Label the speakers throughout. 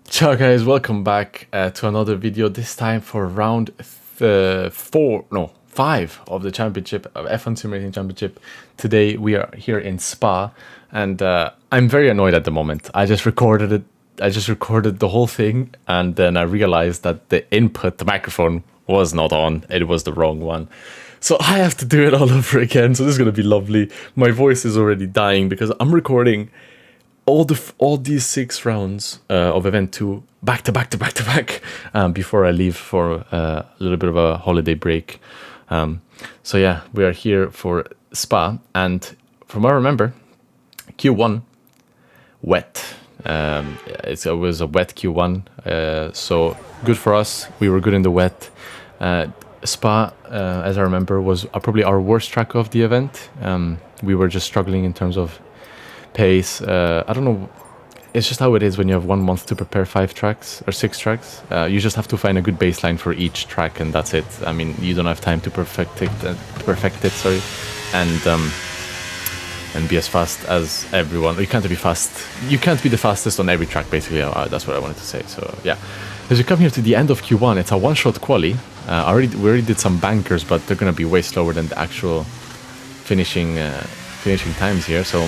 Speaker 1: Ciao guys, welcome back to another video, this time for round 5 of the championship, of F1 Simracing Championship. Today we are here in Spa, and I'm very annoyed at the moment. I just recorded the whole thing, and then I realized that the microphone was not on. It was the wrong one. So I have to do it all over again, so this is going to be lovely. My voice is already dying because I'm recording all these 6 rounds of event 2 back to back before I leave for a little bit of a holiday break. So yeah, we are here for Spa, and from what I remember, Q1 wet. It was a wet Q1, so good for us. We were good in the wet. Spa, as I remember, was probably our worst track of the event. We were just struggling in terms of pace. I don't know, it's just how it is when you have 1 month to prepare 5 tracks or 6 tracks. You just have to find a good baseline for each track, and that's it. I mean, you don't have time to perfect it, and be as fast as everyone. You can't be fast. You can't be the fastest on every track, basically. That's what I wanted to say. So yeah, as we come here to the end of Q1, it's a one-shot quali. We already did some bankers, but they're gonna be way slower than the actual finishing times here. So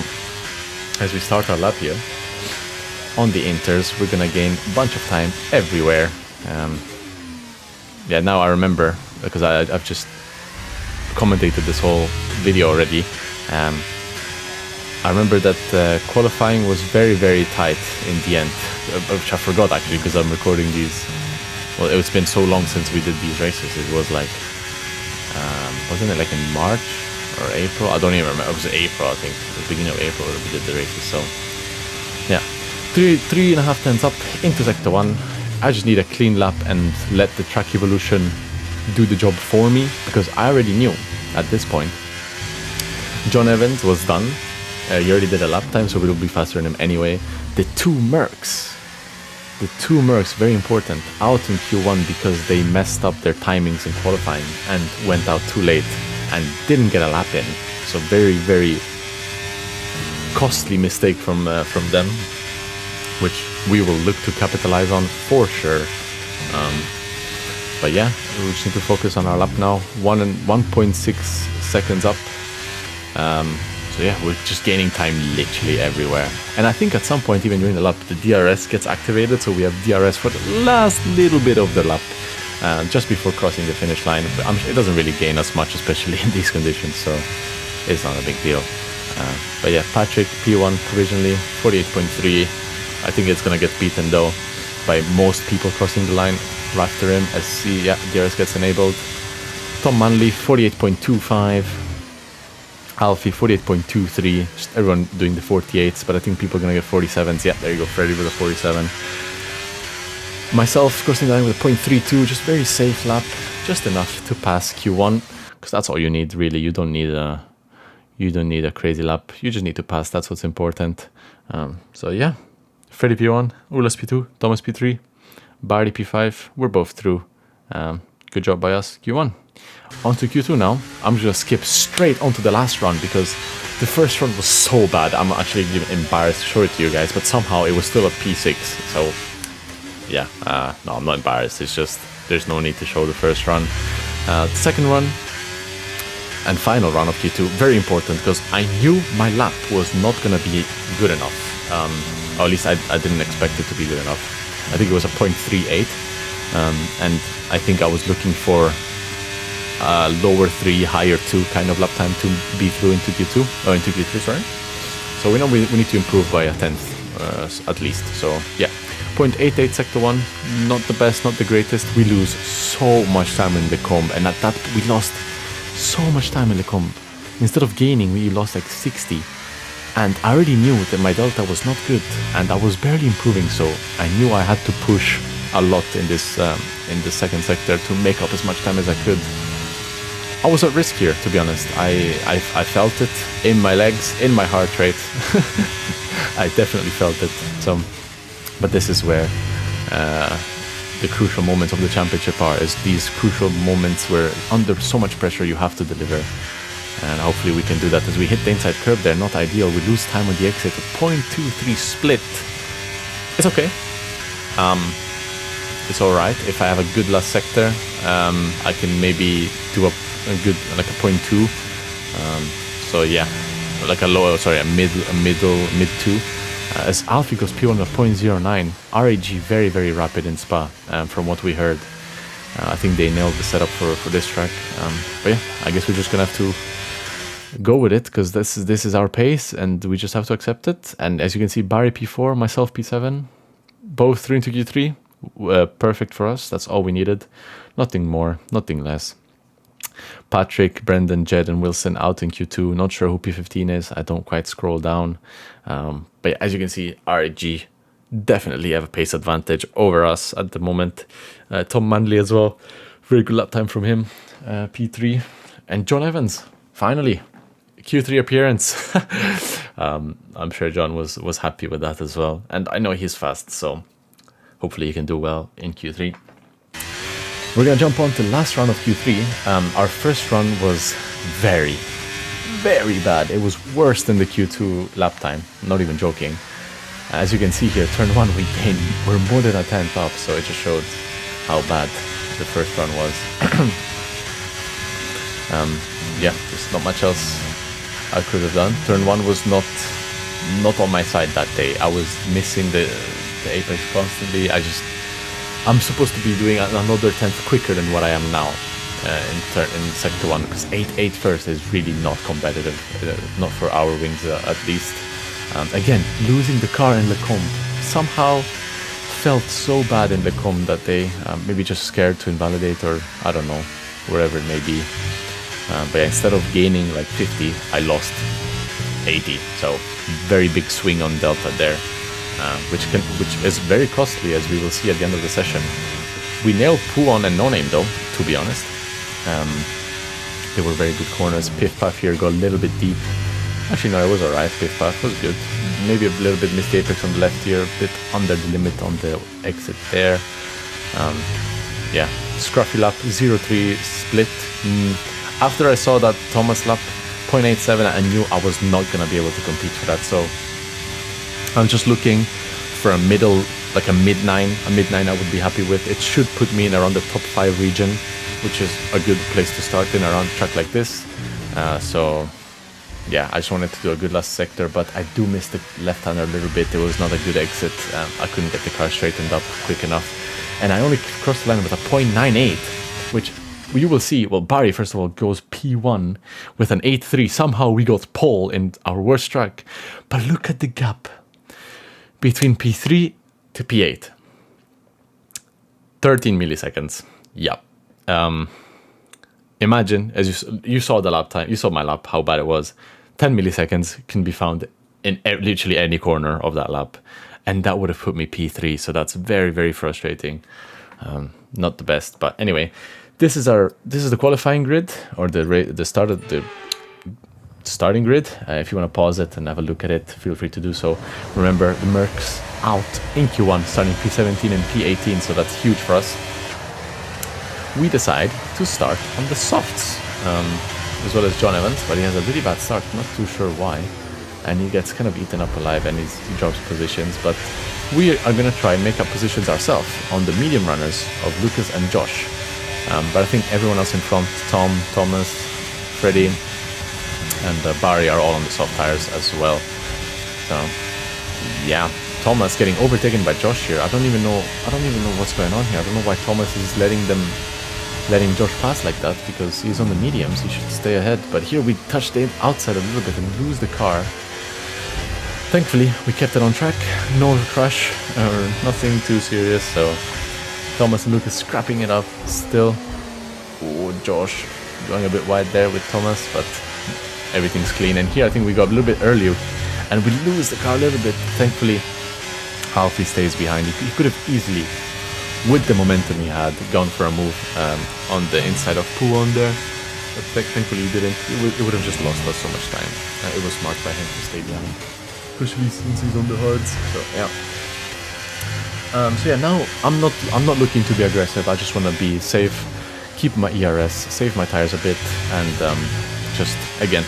Speaker 1: as we start our lap here on the inters, we're gonna gain a bunch of time everywhere. Yeah, now I remember, because I've just commentated this whole video already. I remember that qualifying was very tight in the end, which I forgot actually, because I'm recording these. Well, it's been so long since we did these races. It was like, wasn't it like in March or April? I don't even remember. It was April, I think. The beginning of April we did the races. So yeah, 3.5 tenths up into sector 1. I just need a clean lap and let the track evolution do the job for me, because I already knew at this point John Evans was done. He already did a lap time, so we'll be faster than him anyway. The two Mercs, very important, out in Q1 because they messed up their timings in qualifying and went out too late and didn't get a lap in. So very costly mistake from them, which we will look to capitalize on for sure. But yeah, we just need to focus on our lap now. 1.6 seconds up. So yeah, we're just gaining time literally everywhere. And I think at some point, even during the lap, the DRS gets activated, so we have DRS for the last little bit of the lap, just before crossing the finish line. But it doesn't really gain us much, especially in these conditions, so it's not a big deal. But yeah, Patrick, P1 provisionally, 48.3. I think it's gonna get beaten though by most people crossing the line after him, as DRS gets enabled. Tom Manley, 48.25. Alfie, 48.23. Just everyone doing the 48s, but I think people are going to get 47s. Yeah, there you go, Freddy with a 47. Myself crossing the line with a 0.32, just very safe lap, just enough to pass Q1, because that's all you need, really. You don't need a crazy lap. You just need to pass. That's what's important. So yeah, Freddy P1, Ulas P2, Thomas P3, Barry P5. We're both through. Good job by us, Q1. On to Q2 now. I'm just gonna skip straight onto the last run, because the first run was so bad. I'm actually embarrassed to show it to you guys, but somehow it was still a P6. So yeah, no, I'm not embarrassed. It's just there's no need to show the first run. The second run and final run of Q2, very important, because I knew my lap was not gonna be good enough. Or at least I didn't expect it to be good enough. I think it was a 0.38, and I think I was looking for lower 3, higher 2 kind of lap time to be through into Q2, or into Q3, sorry. So we know we need to improve by a 10th at least. So yeah, 0.88 sector 1, not the best, not the greatest. We lose so much time in the comb, and at that we lost so much time in the comb. Instead of gaining, we lost like 60, and I already knew that my delta was not good, and I was barely improving, so I knew I had to push a lot in this second sector to make up as much time as I could. I was at risk here, to be honest. I felt it in my legs, in my heart rate. I definitely felt it. So, but this is where the crucial moments of the championship are, is these crucial moments where under so much pressure you have to deliver. And hopefully we can do that as we hit the inside curve there. Not ideal. We lose time on the exit. A 0.23 split. It's okay. It's all right. If I have a good last sector, I can maybe do a good like a 0.2. So yeah, like a low, sorry, a mid 2. As Alfie goes P1 at 0.09, RAG very rapid in Spa. From what we heard, I think they nailed the setup for this track. But yeah, I guess we're just gonna have to go with it because this is our pace and we just have to accept it. And as you can see, Barry P4, myself P7, both 3 into Q3, perfect for us. That's all we needed, nothing more, nothing less. Patrick, Brendan, Jed, and Wilson out in Q2. Not sure who P15 is. I don't quite scroll down. But yeah, as you can see, RAG definitely have a pace advantage over us at the moment. Tom Manley as well. Very good lap time from him. P3. And John Evans, finally. Q3 appearance. I'm sure John was happy with that as well. And I know he's fast, so hopefully he can do well in Q3. We're going to jump on to the last round of Q3. Our first run was very bad. It was worse than the Q2 lap time. Not even joking. As you can see here, turn 1 we're more than a 10th up, so it just showed how bad the first run was. Yeah, there's not much else I could have done. Turn 1 was not on my side that day. I was missing the apex constantly. I'm supposed to be doing another 10th quicker than what I am now in sector 1, because 8.8 first is really not competitive, not for our wings at least. Again, losing the car in Lecombe somehow felt so bad in Lecombe that day. Maybe just scared to invalidate, or I don't know, wherever it may be. But yeah, instead of gaining like 50, I lost 80. So very big swing on Delta there. Which is very costly, as we will see at the end of the session. We nailed Puon and No Name though, to be honest. They were very good corners. Piff Puff here got a little bit deep. Actually, no, it was alright. Piff Puff was good. Maybe a little bit missed the apex on the left here, a bit under the limit on the exit there. Yeah, scruffy lap, 0.3 split. After I saw that Thomas lap, 0.87, I knew I was not gonna be able to compete for that. So I'm just looking for a middle, like a mid-9. A mid-9 I would be happy with. It should put me in around the top 5 region, which is a good place to start in around a track like this. So yeah, I just wanted to do a good last sector, but I do miss the left-hander a little bit. It was not a good exit. I couldn't get the car straightened up quick enough. And I only crossed the line with a 0.98, which you will see. Well, Barry, first of all, goes P1 with an 8.3. Somehow we got pole in our worst track. But look at the gap between P3 to P8. 13 milliseconds. Yeah. Imagine, as you saw the lap time, you saw my lap, how bad it was. 10 milliseconds can be found in literally any corner of that lap. And that would have put me P3. So that's very frustrating. Not the best. But anyway, this is the qualifying grid, or the starting grid. If you want to pause it and have a look at it, feel free to do so. Remember, the Mercs out in Q1, starting P17 and P18, so that's huge for us. We decide to start on the softs, as well as John Evans, but he has a really bad start, not too sure why, and he gets kind of eaten up alive and he drops positions, but we are going to try and make up positions ourselves on the medium runners of Lucas and Josh. But I think everyone else in front, Tom, Thomas, Freddie, and Barry are all on the soft tires as well. So yeah, Thomas getting overtaken by Josh here. I don't even know what's going on here. I don't know why Thomas is letting Josh pass like that, because he's on the mediums. He should stay ahead. But here we touch the outside a little bit and lose the car. Thankfully, we kept it on track. No crash or nothing too serious. So Thomas and Lucas scrapping it up still. Oh, Josh going a bit wide there with Thomas, but everything's clean. And here I think we got a little bit early and we lose the car a little bit. Thankfully, Alfie stays behind. He could have easily, with the momentum he had, gone for a move on the inside of Puon there. But thankfully he didn't. It would have just lost us so much time. It was smart by him to stay behind, especially since he's on the hards. So yeah. So yeah, now I'm not looking to be aggressive. I just want to be safe, keep my ERS, save my tires a bit, and just again,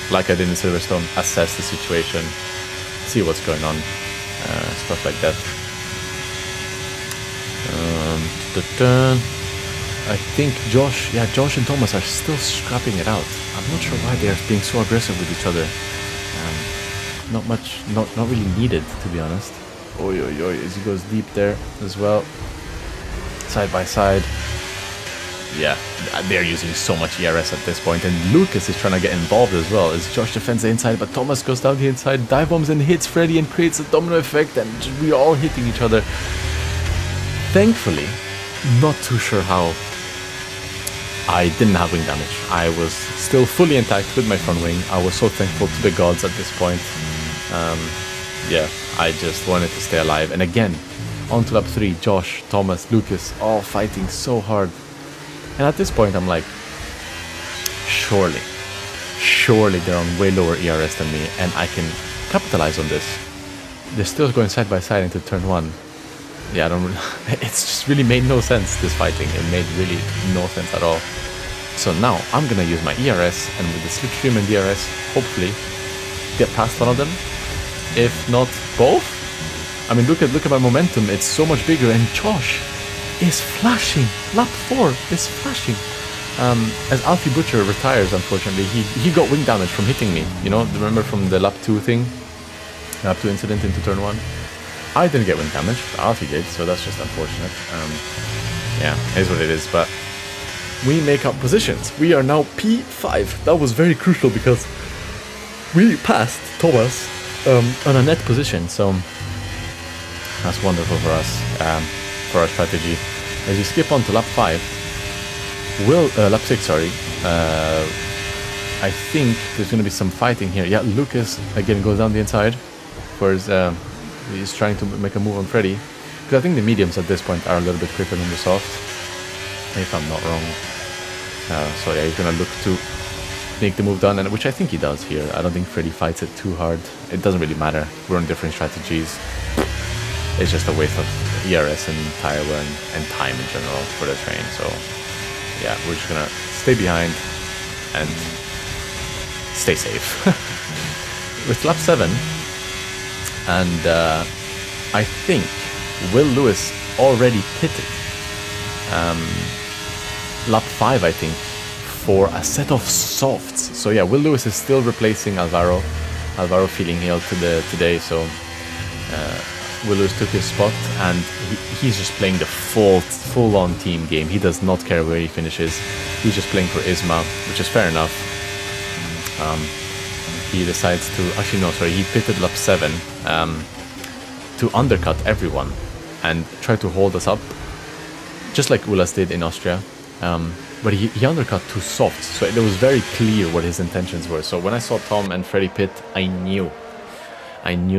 Speaker 1: like I did in Silverstone, assess the situation, see what's going on, stuff like that. Dun. I think Josh and Thomas are still scrapping it out. I'm not sure why they're being so aggressive with each other. Not really needed, to be honest. Oi, as he goes deep there as well. Side by side. Yeah, they're using so much ERS at this point, and Lucas is trying to get involved as well as Josh defends the inside, but Thomas goes down the inside, dive bombs and hits Freddy and creates a domino effect, and we're all hitting each other. Thankfully, not too sure how, I didn't have wing damage. I was still fully intact with my front wing. I was so thankful to the gods at this point. Yeah, I just wanted to stay alive. And again, on to lap 3, Josh, Thomas, Lucas, all fighting so hard. And at this point, I'm like, surely they're on way lower ERS than me, and I can capitalize on this. They're still going side by side into turn 1. Yeah, it's just really made no sense, this fighting. It made really no sense at all. So now I'm gonna use my ERS, and with the slipstream and DRS, hopefully get past one of them. If not both. I mean, look at my momentum. It's so much bigger, and Josh is flashing. Lap 4 is flashing. As Alfie Butcher retires, unfortunately, he got wing damage from hitting me. You know, remember from the lap 2 thing? Lap 2 incident into turn 1? I didn't get wing damage, but Alfie did, so that's just unfortunate. Yeah, it is what it is, but we make up positions. We are now P5. That was very crucial because we passed Thomas on a net position, so that's wonderful for us, for our strategy. As you skip on to lap 5, lap 6, sorry, I think there's going to be some fighting here. Yeah, Lucas again goes down the inside for his, he's trying to make a move on Freddy, because I think the mediums at this point are a little bit quicker than the soft, if I'm not wrong. So yeah, he's going to look to make the move done, and which I think he does here. I don't think Freddy fights it too hard. It doesn't really matter. We're on different strategies. It's just a waste of ERS and tire wear and time in general for the train. So yeah, we're just gonna stay behind and stay safe. With lap 7, and I think Will Lewis already pitted. Lap 5, I think, for a set of softs. So yeah, Will Lewis is still replacing Alvaro. Alvaro feeling ill today, so Will Lewis took his spot, and he's just playing the full-on team game. He does not care where he finishes. He's just playing for Isma, which is fair enough. He decides to, actually no, sorry, he pitted lap 7 to undercut everyone and try to hold us up, just like Ulas did in Austria. But he undercut two softs, so it was very clear what his intentions were. So when I saw Tom and Freddy pit, I knew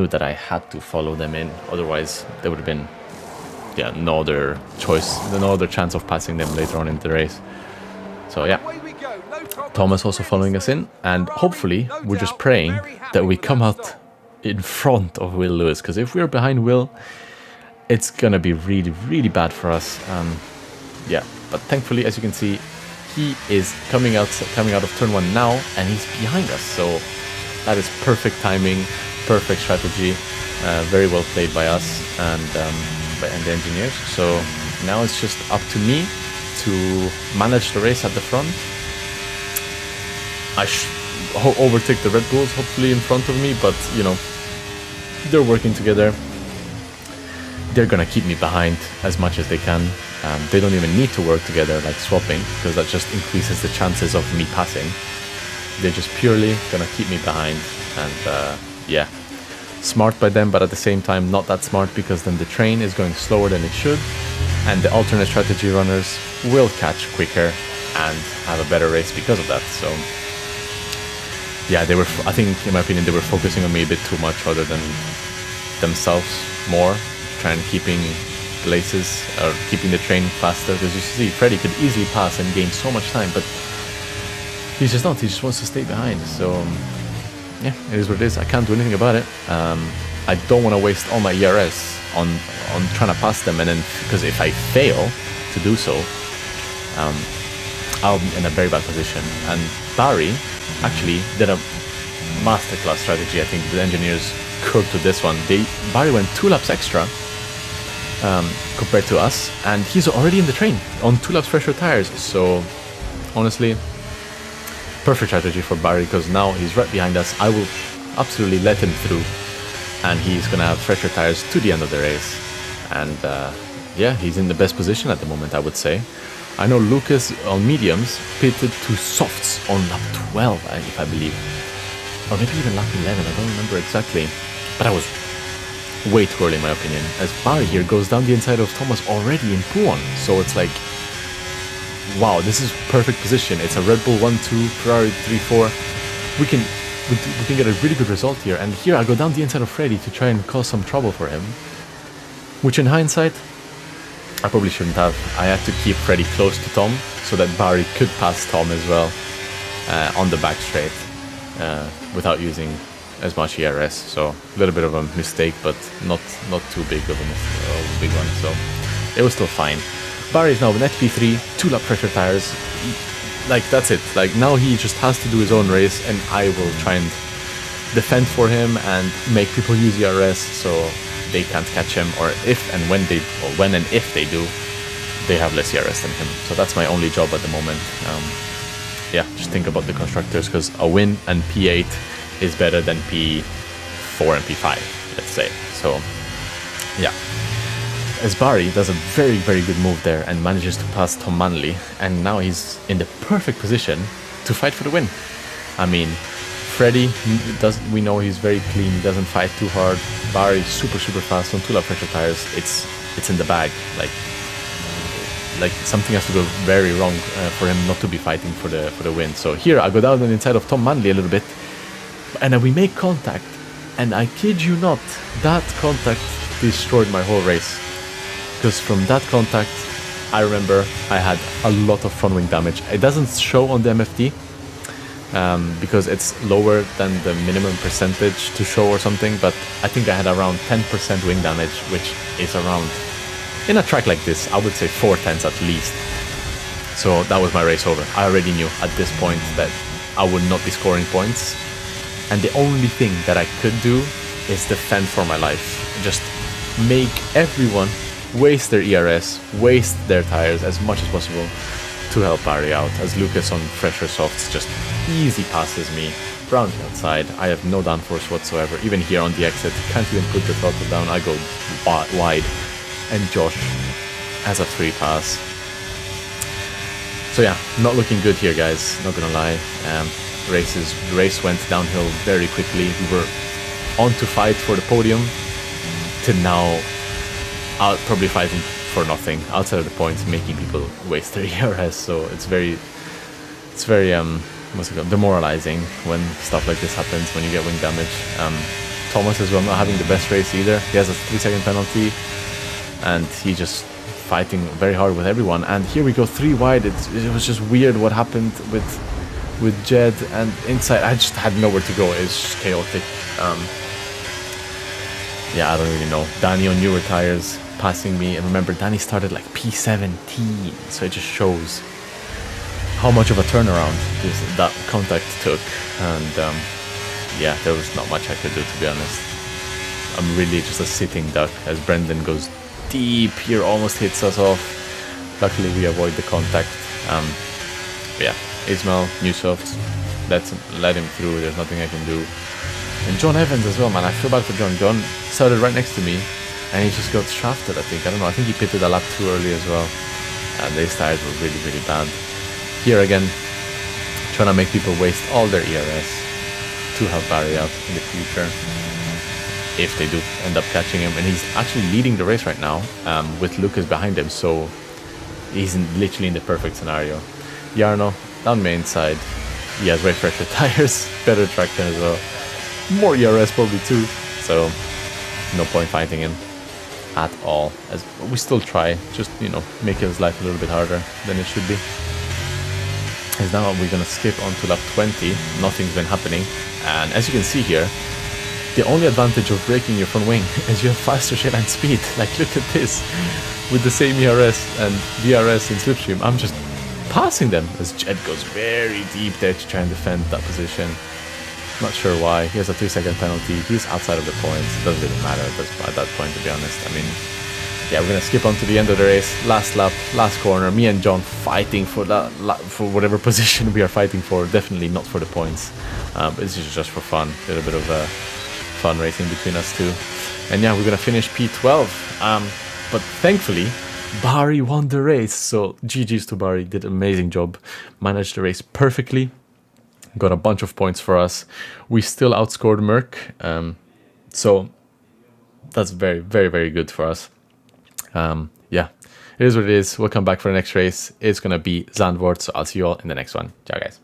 Speaker 1: that I had to follow them in. Otherwise, there would have been, yeah, no other choice, no other chance of passing them later on in the race. So yeah, Thomas also following us in, and hopefully we're just praying that we come out in front of Will Lewis, because if we're behind Will, it's gonna be really, really bad for us. Yeah, but thankfully, as you can see, he is coming out of turn 1 now, and he's behind us. So that is perfect timing, perfect strategy, very well played by us and the engineers. So now it's just up to me to manage the race at the front. I overtake the Red Bulls hopefully in front of me, but you know, they're working together. They're gonna keep me behind as much as they can. They don't even need to work together like swapping, because that just increases the chances of me passing. They're just purely gonna keep me behind, and yeah, smart by them, but at the same time not that smart, because then the train is going slower than it should, and the alternate strategy runners will catch quicker and have a better race because of that. So yeah, they were, I think in my opinion, they were focusing on me a bit too much rather than themselves more, trying keeping places or keeping the train faster, because you see Freddy could easily pass and gain so much time, but he's just not. He just wants to stay behind. So yeah, it is what it is. I can't do anything about it. I don't want to waste all my ERS on trying to pass them, and then, because if I fail to do so, I'll be in a very bad position. And Barry actually did a masterclass strategy. I think the engineers cooked to this one. Barry went 2 laps extra compared to us, and he's already in the train on 2 laps fresher tires. So honestly, perfect strategy for Barry, because now he's right behind us. I will absolutely let him through, and he's gonna have fresher tires to the end of the race. And yeah, he's in the best position at the moment, I would say. I know Lucas on mediums pitted to softs on lap 12, if I believe, or maybe even lap 11, I don't remember exactly, but I was way too early in my opinion, as Barry here goes down the inside of Thomas already in P1. So it's like, wow, this is perfect position. It's a Red Bull 1-2, Ferrari 3-4. We can get a really good result here. And here I go down the inside of Freddy to try and cause some trouble for him, which in hindsight I probably shouldn't have. I had to keep Freddy close to Tom so that Barry could pass Tom as well on the back straight without using as much ERS. So a little bit of a mistake, but not too big of a big one. So it was still fine. Barry is now in FP3, 2 lap pressure tires. Like, that's it. Like, now he just has to do his own race, and I will try and defend for him and make people use ERS so they can't catch him, or when and if they do, they have less ERS than him. So that's my only job at the moment. Yeah, just think about the constructors, because a win and P8 is better than P4 and P5, let's say. So yeah, as Barry does a very, very good move there and manages to pass Tom Manley, and now he's in the perfect position to fight for the win. I mean, Freddy we know he's very clean, he doesn't fight too hard. Barry super fast on 2 lap pressure tires. It's in the bag. Like something has to go very wrong for him not to be fighting for the win. So here I go down on the inside of Tom Manley a little bit, and then we make contact, and I kid you not, that contact destroyed my whole race. Because from that contact, I remember I had a lot of front wing damage. It doesn't show on the MFD because it's lower than the minimum percentage to show or something, but I think I had around 10% wing damage, which is around, in a track like this, I would say 4/10 at least. So that was my race over. I already knew at this point that I would not be scoring points, and the only thing that I could do is defend for my life. Just make everyone waste their ERS, waste their tires as much as possible to help Barry out, as Lucas on fresher softs just easy passes me round the outside. I have no downforce whatsoever. Even here on the exit, can't even put the throttle down. I go wide, and Josh has a free pass. So yeah, not looking good here, guys, not gonna lie. The race went downhill very quickly. We were on to fight for the podium to now out probably fighting for nothing outside of the points, making people waste their ERS. So it's very what's it called, demoralizing when stuff like this happens, when you get wing damage. Thomas as well not having the best race either. He has a 3-second penalty, and he just fighting very hard with everyone. And here we go 3 wide. It was just weird what happened with Jed, and inside I just had nowhere to go. It's just chaotic. Yeah, I don't really know. Danny on newer tires passing me, and remember Danny started like P17, so it just shows how much of a turnaround that contact took. And yeah, there was not much I could do, to be honest. I'm really just a sitting duck as Brendan goes deep here, almost hits us off. Luckily we avoid the contact. But yeah, Ismail, new softs, let him through, there's nothing I can do. And John Evans as well, man, I feel bad for John. John started right next to me, and he just got shafted, I think. I don't know, I think he pitted a lap too early as well. And these tires were really, really bad. Here again, trying to make people waste all their ERS to help Barry out in the future, if they do end up catching him. And he's actually leading the race right now, with Lucas behind him, so he's literally in the perfect scenario. Jarno, down main side, he has way fresher tires, better traction as well. More ERS probably too, so no point fighting him at all. As we still try, just, you know, make his life a little bit harder than it should be. As now we're gonna skip on to lap 20. Nothing's been happening, and as you can see here, the only advantage of breaking your front wing is you have faster straight line speed. Like, look at this, with the same ERS and VRS in slipstream, I'm just passing them as Jed goes very deep there to try and defend that position. Not sure why. He has a 3-second penalty. He's outside of the points. It doesn't really matter at that point, to be honest. I mean, yeah, we're gonna skip on to the end of the race. Last lap, last corner. Me and John fighting for for whatever position we are fighting for. Definitely not for the points. This is just for fun. A little bit of fun racing between us two. And yeah, we're gonna finish P12. But thankfully, Barry won the race. So GG's to Barry. Did an amazing job. Managed the race perfectly. Got a bunch of points for us. We still outscored Merck. So that's very, very, very good for us. Yeah, it is what it is. We'll come back for the next race. It's going to be Zandvoort. So I'll see you all in the next one. Ciao, guys.